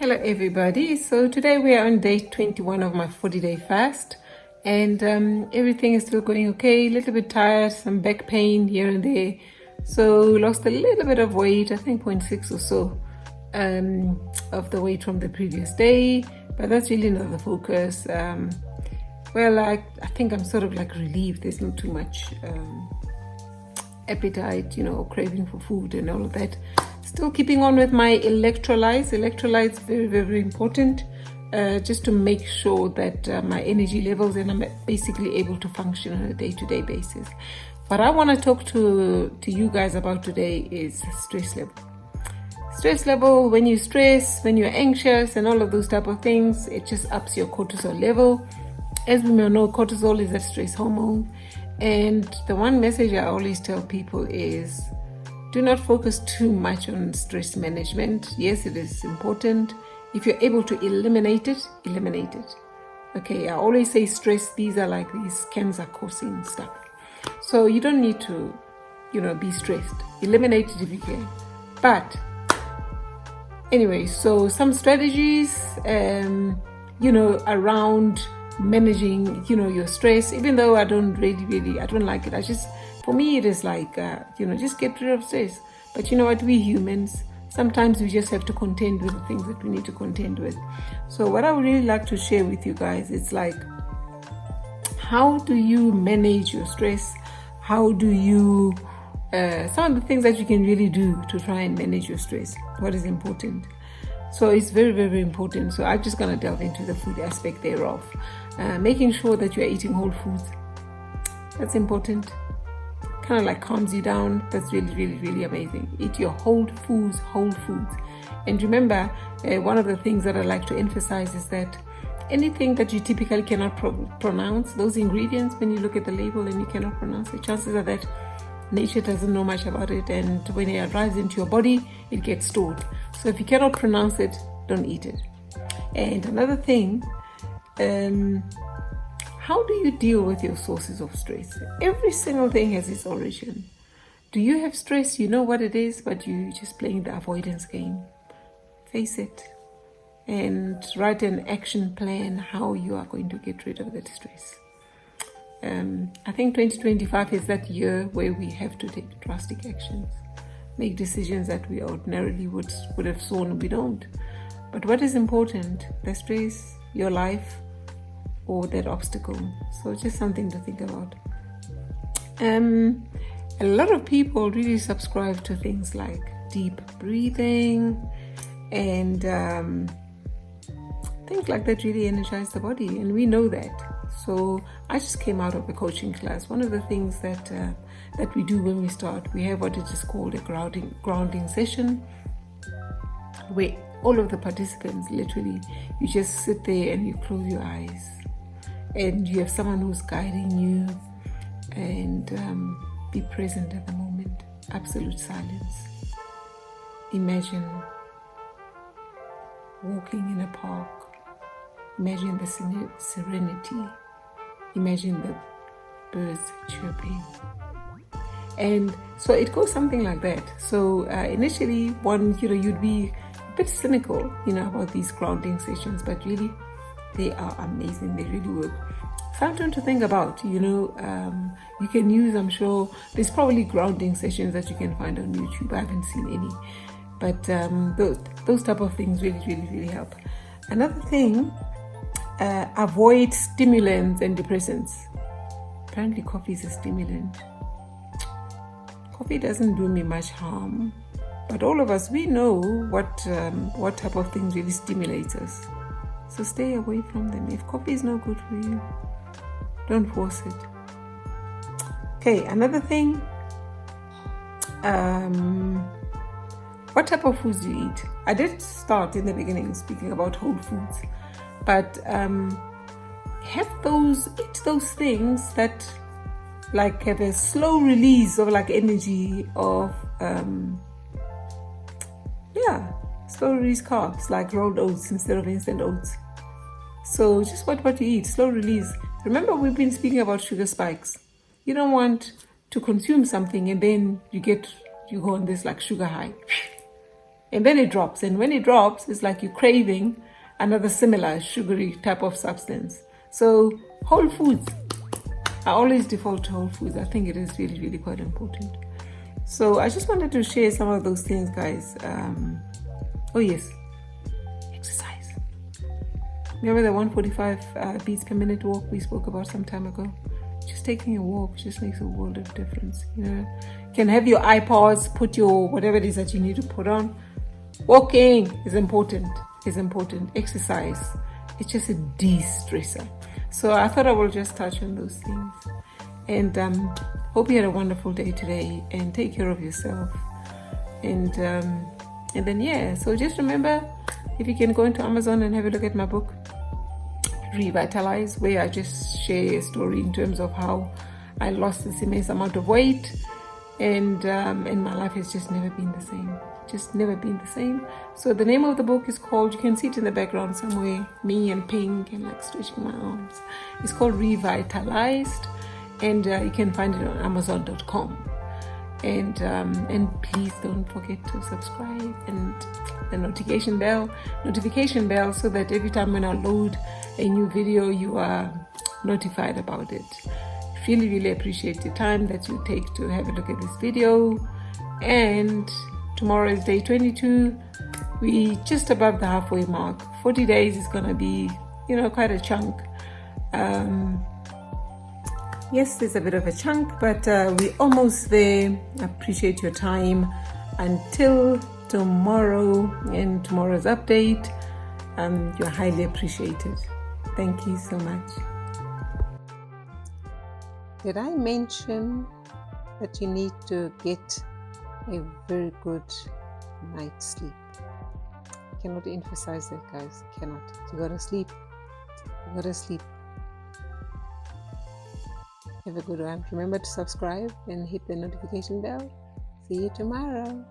Hello everybody. So today we are on day 21 of my 40-day fast, and everything is still going okay. A little bit tired, some back pain here and there. So lost a little bit of weight, I think 0.6 or so of the weight from the previous day, but that's really not the focus. I think I'm sort of like relieved. There's not too much appetite, craving for food and all of that. Still keeping on with my electrolytes, very, very important, just to make sure that my energy levels and I'm basically able to function on a day-to-day basis. What I want to talk to you guys about today is stress level. Stress level, when you stress, when you're anxious and all of those type of things, it just ups your cortisol level. As we may know, cortisol is a stress hormone. And the one message I always tell people is, do not focus too much on stress management. Yes, it is important. If you're able to eliminate it, eliminate it. Okay, I always say stress, these cancer causing stuff. So you don't need to, be stressed. Eliminate it if you can. But anyway, so some strategies, around managing, your stress, even though I don't like it. For me, it is like, just get rid of stress. But you know what, we humans, sometimes we just have to contend with the things that we need to contend with. So what I would really like to share with you guys, it's like, how do you manage your stress? How do you, some of the things that you can really do to try and manage your stress, what is important. So it's very, very important. So I'm just going to delve into the food aspect thereof. Making sure that you're eating whole foods. That's important. Kind of like calms you down. That's really, really, really amazing. Eat your whole foods. And remember, one of the things that I like to emphasize is that anything that you typically cannot pronounce, those ingredients, when you look at the label and you cannot pronounce it, chances are that nature doesn't know much about it, and when it arrives into your body, it gets stored. So if you cannot pronounce it, don't eat it. And another thing, how do you deal with your sources of stress? Every single thing has its origin. Do you have stress? You know what it is, but you're just playing the avoidance game. Face it and write an action plan how you are going to get rid of that stress. I think 2025 is that year where we have to take drastic actions, make decisions that we ordinarily would have sworn we don't. But what is important, the stress, your life, or that obstacle. So just something to think about. A lot of people really subscribe to things like deep breathing and things like that really energize the body, and we know that. So I just came out of a coaching class. One of the things that we do when we start, we have what it is called a grounding session, where all of the participants, literally, you just sit there and you close your eyes, and you have someone who's guiding you, and be present at the moment. Absolute silence. Imagine walking in a park. Imagine the serenity. Imagine the birds chirping. And so it goes something like that. So initially, you'd be a bit cynical, about these grounding sessions, but really, they are amazing. They really work. Something to think about, you can use, I'm sure, there's probably grounding sessions that you can find on YouTube. I haven't seen any. But those type of things really, really, really help. Another thing, avoid stimulants and depressants. Apparently coffee is a stimulant. Coffee doesn't do me much harm, but all of us, we know what type of things really stimulates us. So stay away from them. If coffee is no good for you, don't force it. Okay, another thing, what type of foods do you eat? I did start in the beginning speaking about whole foods, but eat those things that like have a slow release of like energy of slow release carbs, like rolled oats instead of instant oats. So just what you eat, slow release. Remember, we've been speaking about sugar spikes. You don't want to consume something and then you go on this like sugar high. and then it drops. And when it drops, it's like you're craving another similar sugary type of substance. So whole foods, I always default to whole foods. I think it is really, really quite important. So I just wanted to share some of those things, guys. Oh yes, exercise. Remember the 145 beats per minute walk we spoke about some time ago? Just taking a walk just makes a world of difference. You can have your iPods, put your whatever it is that you need to put on. Walking is important. Exercise, it's just a de-stressor. So I thought I will just touch on those things. And hope you had a wonderful day today, and take care of yourself. And then so just remember, if you can go into Amazon and have a look at my book, Revitalize, where I just share a story in terms of how I lost this immense amount of weight, and my life has just never been the same. So the name of the book is called, you can see it in the background somewhere, me in pink and like stretching my arms. It's called Revitalized, and you can find it on Amazon.com. And please don't forget to subscribe and the notification bell, so that every time when I load a new video, you are notified about it. Really, really appreciate the time that you take to have a look at this video. And tomorrow is day 22. We just above the halfway mark. 40 days is gonna be, quite a chunk. Yes, there's a bit of a chunk, but we're almost there. I appreciate your time. Until tomorrow and tomorrow's update, you're highly appreciated. Thank you so much. Did I mention that you need to get a very good night's sleep? I cannot emphasize that, guys. Cannot. You gotta sleep. Have a good one. Remember to subscribe and hit the notification bell. See you tomorrow.